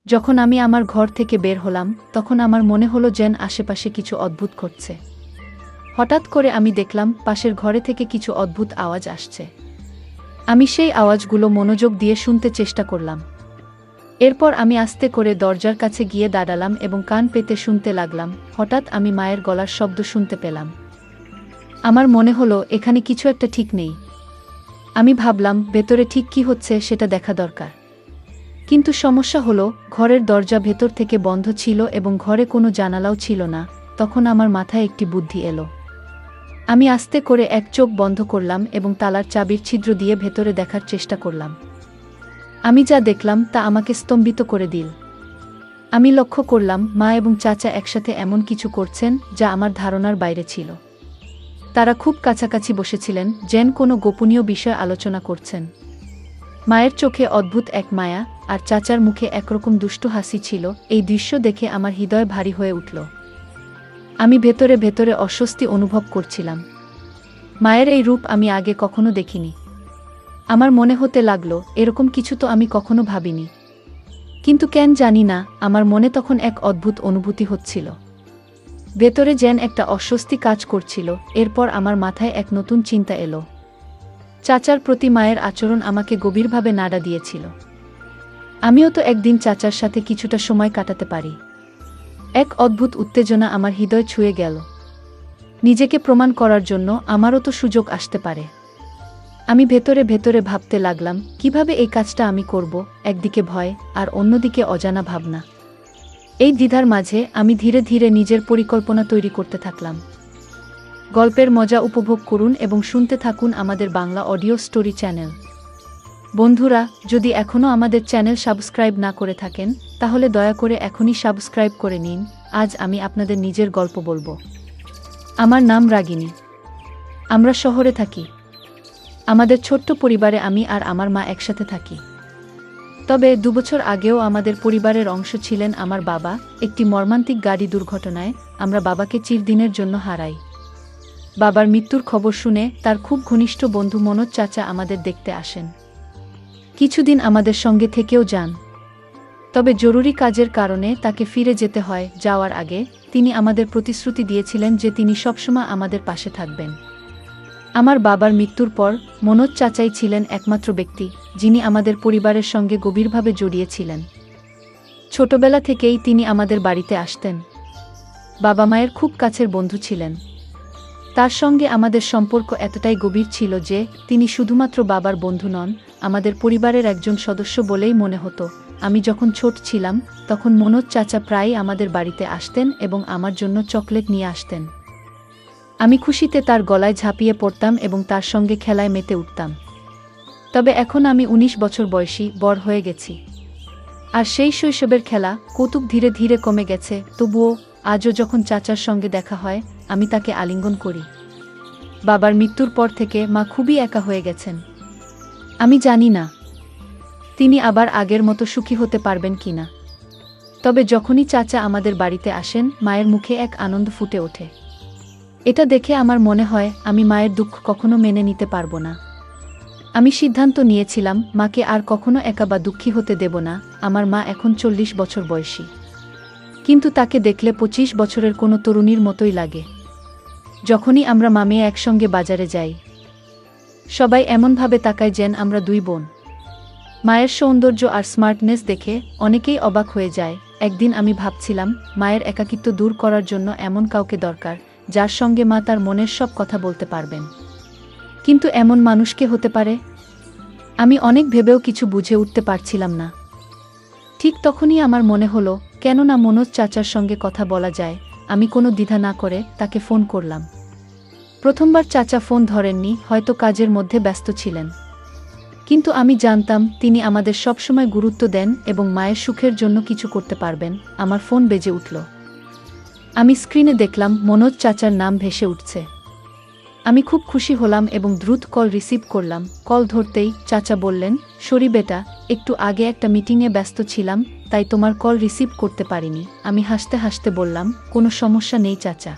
যখন আমি আমার ঘর থেকে বের হলাম তখন আমার মনে হলো যেন আশেপাশে কিছু অদ্ভুত ঘটছে। হঠাৎ করে আমি দেখলাম পাশের ঘরে থেকে কিছু অদ্ভুত আওয়াজ আসছে। আমি সেই আওয়াজগুলো মনোযোগ দিয়ে শুনতে চেষ্টা করলাম। এরপর আমি আস্তে করে দরজার কাছে গিয়ে দাঁড়ালাম এবং কান পেতে শুনতে লাগলাম। হঠাৎ আমি মায়ের গলার শব্দ শুনতে পেলাম। আমার মনে হলো এখানে কিছু একটা ঠিক নেই। আমি ভাবলাম ভেতরে ঠিক কি হচ্ছে সেটা দেখা দরকার। কিন্তু সমস্যা হলো ঘরের দরজা ভেতর থেকে বন্ধ ছিল এবং ঘরে কোনো জানালাও ছিল না। তখন আমার মাথায় একটি বুদ্ধি এলো। আমি আস্তে করে এক চোখ বন্ধ করলাম এবং তালার চাবির ছিদ্র দিয়ে ভেতরে দেখার চেষ্টা করলাম। আমি যা দেখলাম তা আমাকে স্তম্ভিত করে দিল। আমি লক্ষ্য করলাম মা এবং চাচা একসাথে এমন কিছু করছেন যা আমার ধারণার বাইরে ছিল। তারা খুব কাছাকাছি বসেছিলেন, যেন কোনো গোপনীয় বিষয় আলোচনা করছেন। মায়ের চোখে অদ্ভুত এক মায়া আর চাচার মুখে একরকম দুষ্টু হাসি ছিল। এই দৃশ্য দেখে আমার হৃদয় ভারী হয়ে উঠল। আমি ভেতরে ভেতরে অস্বস্তি অনুভব করছিলাম। মায়ের এই রূপ আমি আগে কখনো দেখিনি। আমার মনে হতে লাগলো এরকম কিছু তো আমি কখনো ভাবিনি। কিন্তু কেন জানি না, আমার মনে তখন এক অদ্ভুত অনুভূতি হচ্ছিল। ভেতরে যেন একটা অস্বস্তি কাজ করছিল। এরপর আমার মাথায় এক নতুন চিন্তা এলো। চাচার প্রতি মায়ের আচরণ আমাকে গভীরভাবে নাড়া দিয়েছিল। আমিও তো একদিন চাচার সাথে কিছুটা সময় কাটাতে পারি। এক অদ্ভুত উত্তেজনা আমার হৃদয় ছুঁয়ে গেল। নিজেকে প্রমাণ করার জন্য আমারও তো সুযোগ আসতে পারে। আমি ভেতরে ভেতরে ভাবতে লাগলাম কিভাবে এই কাজটা আমি করব। একদিকে ভয় আর অন্যদিকে অজানা ভাবনা। এই দ্বিধার মাঝে আমি ধীরে ধীরে নিজের পরিকল্পনা তৈরি করতে থাকলাম। গল্পের মজা উপভোগ করুন এবং শুনতে থাকুন আমাদের বাংলা অডিও স্টোরি চ্যানেল। বন্ধুরা, যদি এখনও আমাদের চ্যানেল সাবস্ক্রাইব না করে থাকেন তাহলে দয়া করে এখনই সাবস্ক্রাইব করে নিন। আজ আমি আপনাদের নিজের গল্প বলবো। আমার নাম রাগিনী। আমরা শহরে থাকি। আমাদের ছোট্ট পরিবারে আমি আর আমার মা একসাথে থাকি। তবে 2 বছর আগেও আমাদের পরিবারের অংশ ছিলেন আমার বাবা। একটি মর্মান্তিক গাড়ি দুর্ঘটনায় আমরা বাবাকে চিরদিনের জন্য হারাই। বাবার মৃত্যুর খবর শুনে তার খুব ঘনিষ্ঠ বন্ধু মনোজ চাচা আমাদের দেখতে আসেন। কিছুদিন আমাদের সঙ্গে থেকেও যান। তবে জরুরি কাজের কারণে তাকে ফিরে যেতে হয়। যাওয়ার আগে তিনি আমাদের প্রতিশ্রুতি দিয়েছিলেন যে তিনি সবসময় আমাদের পাশে থাকবেন। আমার বাবার মৃত্যুর পর মনোজ চাচাই ছিলেন একমাত্র ব্যক্তি যিনি আমাদের পরিবারের সঙ্গে গভীরভাবে জড়িয়েছিলেন। ছোটবেলা থেকেই তিনি আমাদের বাড়িতে আসতেন। বাবা মায়ের খুব কাছের বন্ধু ছিলেন। তার সঙ্গে আমাদের সম্পর্ক এতটাই গভীর ছিল যে তিনি শুধুমাত্র বাবার বন্ধু নন, আমাদের পরিবারের একজন সদস্য বলেই মনে হতো। আমি যখন ছোট ছিলাম তখন মনোজ চাচা প্রায়ই আমাদের বাড়িতে আসতেন এবং আমার জন্য চকলেট নিয়ে আসতেন। আমি খুশিতে তার গলায় ঝাঁপিয়ে পড়তাম এবং তার সঙ্গে খেলায় মেতে উঠতাম। তবে এখন আমি 19 বছর বয়সী, বড় হয়ে গেছি। আর সেই শৈশবের খেলা কৌতুক ধীরে ধীরে কমে গেছে। তবুও আজও যখন চাচার সঙ্গে দেখা হয় আমি তাকে আলিঙ্গন করি। বাবার মৃত্যুর পর থেকে মা খুবই একা হয়ে গেছেন। আমি জানি না তিনি আবার আগের মতো সুখী হতে পারবেন কিনা। তবে যখনই চাচা আমাদের বাড়িতে আসেন মায়ের মুখে এক আনন্দ ফুটে ওঠে। এটা দেখে আমার মনে হয় আমি মায়ের দুঃখ কখনো মেনে নিতে পারবো না। আমি সিদ্ধান্ত নিয়েছিলাম মাকে আর কখনো একা বা দুঃখী হতে দেব না। আমার মা এখন 40 বছর বয়সী, কিন্তু তাকে দেখলে 25 বছরের কোনো তরুণীর মতোই লাগে। যখনই আমরা মা মেয়ে একসঙ্গে বাজারে যাই সবাই এমনভাবে তাকায় যেন আমরা 2 বোন। মায়ের সৌন্দর্য আর স্মার্টনেস দেখে অনেকেই অবাক হয়ে যায়। একদিন আমি ভাবছিলাম মায়ের একাকিত্ব দূর করার জন্য এমন কাউকে দরকার যার সঙ্গে মা তার মনের সব কথা বলতে পারবেন। কিন্তু এমন মানুষ কে হতে পারে? আমি অনেক ভেবেও কিছু বুঝে উঠতে পারছিলাম না। ঠিক তখনই আমার মনে হলো কেন না মনোজ চাচার সঙ্গে কথা বলা যায়। আমি কোনো দ্বিধা না করে তাকে ফোন করলাম। প্রথমবার চাচা ফোন ধরেননি, হয়তো কাজের মধ্যে ব্যস্ত ছিলেন। কিন্তু আমি জানতাম তিনি আমাদের সবসময় গুরুত্ব দেন এবং মায়ের সুখের জন্য কিছু করতে পারবেন। আমার ফোন বেজে উঠল। আমি স্ক্রিনে দেখলাম মনোজ চাচার নাম ভেসে উঠছে। আমি খুব খুশি হলাম এবং দ্রুত কল রিসিভ করলাম। কল ধরতেই চাচা বললেন, সরি বেটা, একটু আগে একটা মিটিংয়ে ব্যস্ত ছিলাম তাই তোমার কল রিসিভ করতে পারিনি। আমি হাসতে হাসতে বললাম, কোনো সমস্যা নেই চাচা,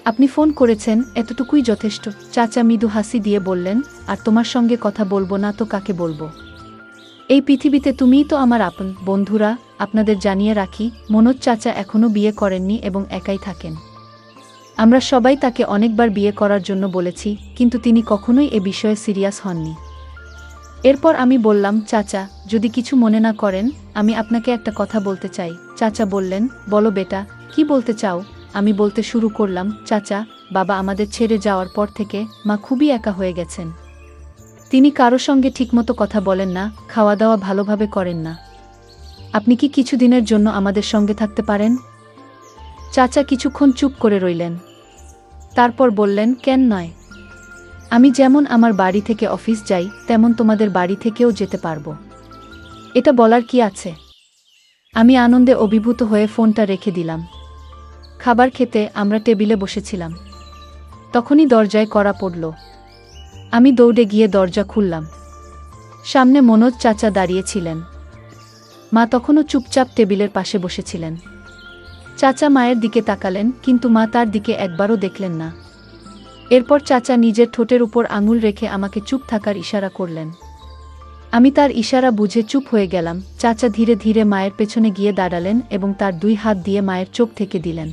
আপনি ফোন করেছেন এতটুকুই যথেষ্ট। চাচা মৃদু হাসি দিয়ে বললেন, আর তোমার সঙ্গে কথা বলবো না তো কাকে বলবো? এই পৃথিবীতে তুমিই তো আমার আপন। বন্ধুরা, আপনাদের জানিয়ে রাখি, মনোজ চাচা এখনও বিয়ে করেননি এবং একাই থাকেন। আমরা সবাই তাকে অনেকবার বিয়ে করার জন্য বলেছি, কিন্তু তিনি কখনোই এ বিষয়ে সিরিয়াস হননি। এরপর আমি বললাম, চাচা, যদি কিছু মনে না করেন, আমি আপনাকে একটা কথা বলতে চাই। চাচা বললেন, বলো বেটা, কি বলতে চাও? আমি বলতে শুরু করলাম, চাচা, বাবা আমাদের ছেড়ে যাওয়ার পর থেকে মা খুবই একা হয়ে গেছেন। তিনি কারো সঙ্গে ঠিকমতো কথা বলেন না, খাওয়া দাওয়া ভালোভাবে করেন না। আপনি কি কিছুদিনের জন্য আমাদের সঙ্গে থাকতে পারেন? চাচা কিছুক্ষণ চুপ করে রইলেন। তারপর বললেন, কেন নয়? আমি যেমন আমার বাড়ি থেকে অফিস যাই, তেমন তোমাদের বাড়ি থেকেও যেতে পারবো। এটা বলার কি আছে? আমি আনন্দে অভিভূত হয়ে ফোনটা রেখে দিলাম। খাবার খেতে আমরা টেবিলে বসেছিলাম। তখনই দরজায় কড়া পড়ল। আমি দৌড়ে গিয়ে দরজা খুললাম। সামনে মনোজ চাচা দাঁড়িয়েছিলেন। মা তখনও চুপচাপ টেবিলের পাশে বসেছিলেন। চাচা মায়ের দিকে তাকালেন, কিন্তু মা তার দিকে একবারও দেখলেন না। এরপর চাচা নিজের ঠোঁটের উপর আঙুল রেখে আমাকে চুপ থাকার ইশারা করলেন। আমি তার ইশারা বুঝে চুপ হয়ে গেলাম। চাচা ধীরে ধীরে মায়ের পেছনে গিয়ে দাঁড়ালেন এবং তার 2 হাত দিয়ে মায়ের চোখ থেকে দিলেন।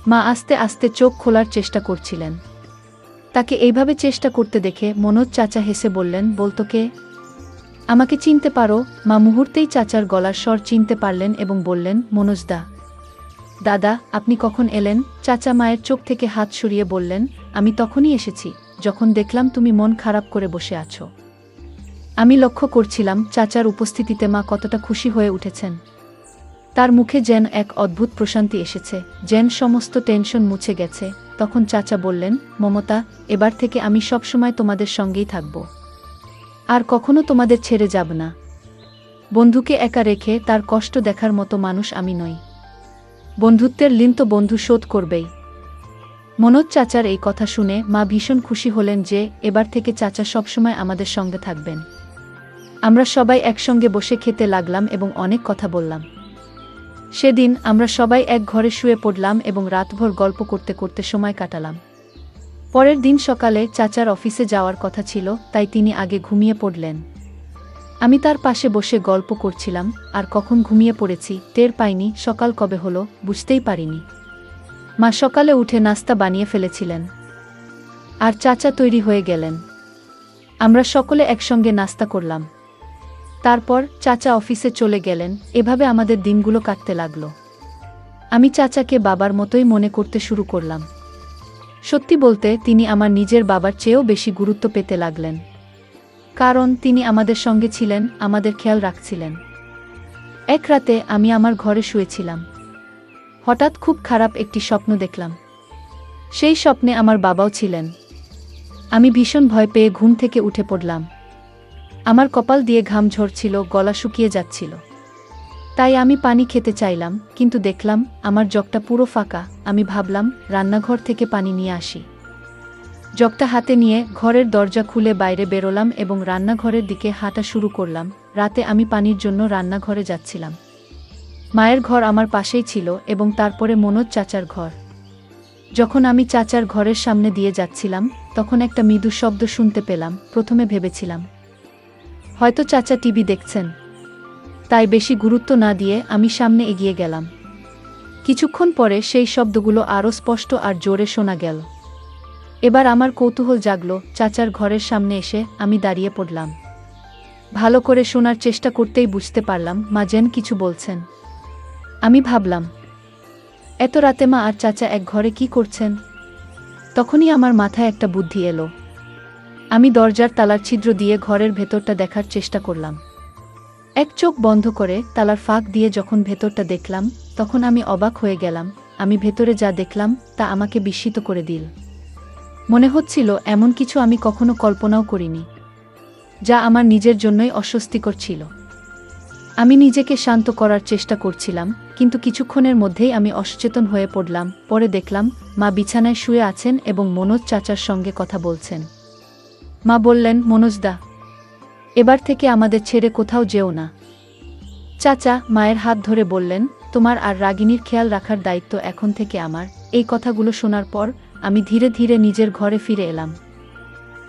মা আস্তে আস্তে চোখ খোলার চেষ্টা করছিলেন। তাকে এইভাবে চেষ্টা করতে দেখে মনোজ চাচা হেসে বললেন, বলতো কে? আমাকে চিনতে পারো? মা মুহূর্তেই চাচার গলার স্বর চিনতে পারলেন এবং বললেন, মনোজদা। দাদা, আপনি কখন এলেন? চাচা মায়ের চোখ থেকে হাত সরিয়ে বললেন, আমি তখনই এসেছি, যখন দেখলাম তুমি মন খারাপ করে বসে আছো। আমি লক্ষ্য করছিলাম চাচার উপস্থিতিতে মা কতটা খুশি হয়ে উঠেছেন। তার মুখে যেন এক অদ্ভুত প্রশান্তি এসেছে, যেন সমস্ত টেনশন মুছে গেছে। তখন চাচা বললেন, মমতা, এবার থেকে আমি সবসময় তোমাদের সঙ্গেই থাকব। আর কখনো তোমাদের ছেড়ে যাব না। বন্ধুকে একা রেখে তার কষ্ট দেখার মতো মানুষ আমি নই। বন্ধুত্বের ঋণ তো বন্ধু শোধ করবেই। মনোজ চাচার এই কথা শুনে মা ভীষণ খুশি হলেন যে এবার থেকে চাচা সবসময় আমাদের সঙ্গে থাকবেন। আমরা সবাই একসঙ্গে বসে খেতে লাগলাম এবং অনেক কথা বললাম। সেদিন আমরা সবাই এক ঘরে শুয়ে পড়লাম এবং রাতভর গল্প করতে করতে সময় কাটালাম। পরের দিন সকালে চাচার অফিসে যাওয়ার কথা ছিল, তাই তিনি আগে ঘুমিয়ে পড়লেন। আমি তার পাশে বসে গল্প করছিলাম, আর কখন ঘুমিয়ে পড়েছি টের পাইনি। সকাল কবে হলো বুঝতেই পারিনি। মা সকালে উঠে নাস্তা বানিয়ে ফেলেছিলেন, আর চাচা তৈরি হয়ে গেলেন। আমরা সকলে একসঙ্গে নাস্তা করলাম। তারপর চাচা অফিসে চলে গেলেন। এভাবে আমাদের দিনগুলো কাটতে লাগলো। আমি চাচাকে বাবার মতোই মনে করতে শুরু করলাম। সত্যি বলতে তিনি আমার নিজের বাবার চেয়েও বেশি গুরুত্ব পেতে লাগলেন, কারণ তিনি আমাদের সঙ্গে ছিলেন, আমাদের খেয়াল রাখছিলেন। এক রাতে আমি আমার ঘরে শুয়েছিলাম। হঠাৎ খুব খারাপ একটি স্বপ্ন দেখলাম। সেই স্বপ্নে আমার বাবাও ছিলেন। আমি ভীষণ ভয় পেয়ে ঘুম থেকে উঠে পড়লাম। আমার কপাল দিয়ে ঘাম ঝরছিল, গলা শুকিয়ে যাচ্ছিল। তাই আমি পানি খেতে চাইলাম, কিন্তু দেখলাম আমার জগটা পুরো ফাঁকা। আমি ভাবলাম রান্নাঘর থেকে পানি নিয়ে আসি। জগটা হাতে নিয়ে ঘরের দরজা খুলে বাইরে বেরোলাম এবং রান্নাঘরের দিকে হাঁটা শুরু করলাম। রাতে আমি পানির জন্য রান্নাঘরে যাচ্ছিলাম। মায়ের ঘর আমার পাশেই ছিল এবং তারপরে মনোজ চাচার ঘর। যখন আমি চাচার ঘরের সামনে দিয়ে যাচ্ছিলাম, তখন একটা মৃদু শব্দ শুনতে পেলাম। প্রথমে ভেবেছিলাম হয়তো চাচা টিভি দেখছেন, তাই বেশি গুরুত্ব না দিয়ে আমি সামনে এগিয়ে গেলাম। কিছুক্ষণ পরে সেই শব্দগুলো আরও স্পষ্ট আর জোরে শোনা গেল। এবার আমার কৌতূহল জাগল। চাচার ঘরের সামনে এসে আমি দাঁড়িয়ে পড়লাম। ভালো করে শোনার চেষ্টা করতেই বুঝতে পারলাম মা যেন কিছু বলছেন। আমি ভাবলাম, এত রাতে মা আর চাচা এক ঘরে কি করছেন? তখনই আমার মাথায় একটা বুদ্ধি এলো। আমি দরজার তালার ছিদ্র দিয়ে ঘরের ভেতরটা দেখার চেষ্টা করলাম। এক চোখ বন্ধ করে তালার ফাঁক দিয়ে যখন ভেতরটা দেখলাম, তখন আমি অবাক হয়ে গেলাম। আমি ভেতরে যা দেখলাম তা আমাকে বিস্মিত করে দিল। মনে হচ্ছিল এমন কিছু আমি কখনো কল্পনাও করিনি, যা আমার নিজের জন্যই অস্বস্তিকর ছিল। আমি নিজেকে শান্ত করার চেষ্টা করছিলাম, কিন্তু কিছুক্ষণের মধ্যেই আমি অসচেতন হয়ে পড়লাম। পরে দেখলাম মা বিছানায় শুয়ে আছেন এবং মনোজ চাচার সঙ্গে কথা বলছেন। মা বললেন, মনোজদা, এবার থেকে আমাদের ছেড়ে কোথাও যেও না। চাচা মায়ের হাত ধরে বললেন, তোমার আর রাগিনীর খেয়াল রাখার দায়িত্ব এখন থেকে আমার। এই কথাগুলো শোনার পর আমি ধীরে ধীরে নিজের ঘরে ফিরে এলাম।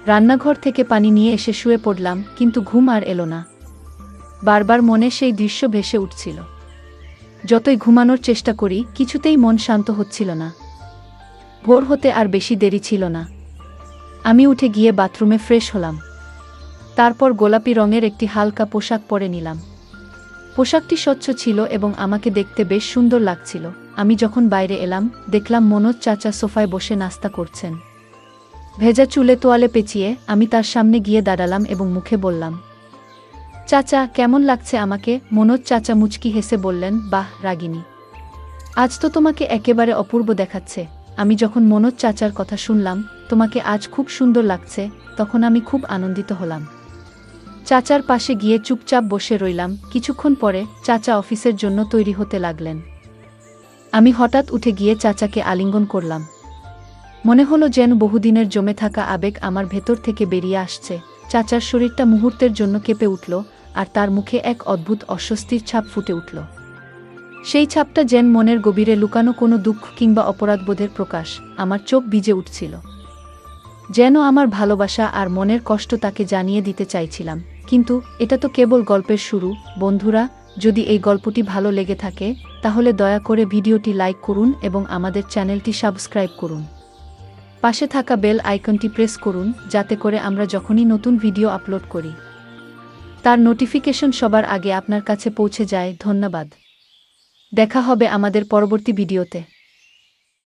রান্নাঘর থেকে পানি নিয়ে এসে শুয়ে পড়লাম, কিন্তু ঘুম আর এলো না। বারবার মনে সেই দৃশ্য ভেসে উঠছিল। যতই ঘুমানোর চেষ্টা করি কিছুতেই মন শান্ত হচ্ছিল না। ভোর হতে আর বেশি দেরি ছিল না। আমি উঠে গিয়ে বাথরুমে ফ্রেশ হলাম। তারপর গোলাপি রঙের একটি হালকা পোশাক পরে নিলাম। পোশাকটি স্বচ্ছ ছিল এবং আমাকে দেখতে বেশ সুন্দর লাগছিল। আমি যখন বাইরে এলাম দেখলাম মনোজ চাচা সোফায় বসে নাস্তা করছেন। ভেজা চুলে তোয়ালে পেঁচিয়ে আমি তার সামনে গিয়ে দাঁড়ালাম এবং মুখে বললাম, চাচা কেমন লাগছে আমাকে? মনোজ চাচা মুচকি হেসে বললেন, বাহ রাগিনী, আজ তো তোমাকে একেবারে অপূর্ব দেখাচ্ছে। আমি যখন মনোজ চাচার কথা শুনলাম তোমাকে আজ খুব সুন্দর লাগছে, তখন আমি খুব আনন্দিত হলাম। চাচার পাশে গিয়ে চুপচাপ বসে রইলাম। কিছুক্ষণ পরে চাচা অফিসের জন্য তৈরি হতে লাগলেন। আমি হঠাৎ উঠে গিয়ে চাচাকে আলিঙ্গন করলাম। মনে হলো যেন বহুদিনের জমে থাকা আবেগ আমার ভেতর থেকে বেরিয়ে আসছে। চাচার শরীরটা মুহূর্তের জন্য কেঁপে উঠল, আর তার মুখে এক অদ্ভুত অস্বস্তির ছাপ ফুটে উঠল। সেই ছাপটা যেন মনের গভীরে লুকানো কোনো দুঃখ কিংবা অপরাধবোধের প্রকাশ। আমার চোখ ভিজে উঠছিল, যেন আমার ভালোবাসা আর মনের কষ্ট তাকে জানিয়ে দিতে চাইছিলাম। কিন্তু এটা তো কেবল গল্পের শুরু। বন্ধুরা, যদি এই গল্পটি ভালো লেগে থাকে তাহলে দয়া করে ভিডিওটি লাইক করুন এবং আমাদের চ্যানেলটি সাবস্ক্রাইব করুন। পাশে থাকা বেল আইকনটি প্রেস করুন যাতে করে আমরা যখনই নতুন ভিডিও আপলোড করি তার নোটিফিকেশন সবার আগে আপনার কাছে পৌঁছে যায়। ধন্যবাদ। দেখা হবে আমাদের পরবর্তী ভিডিওতে।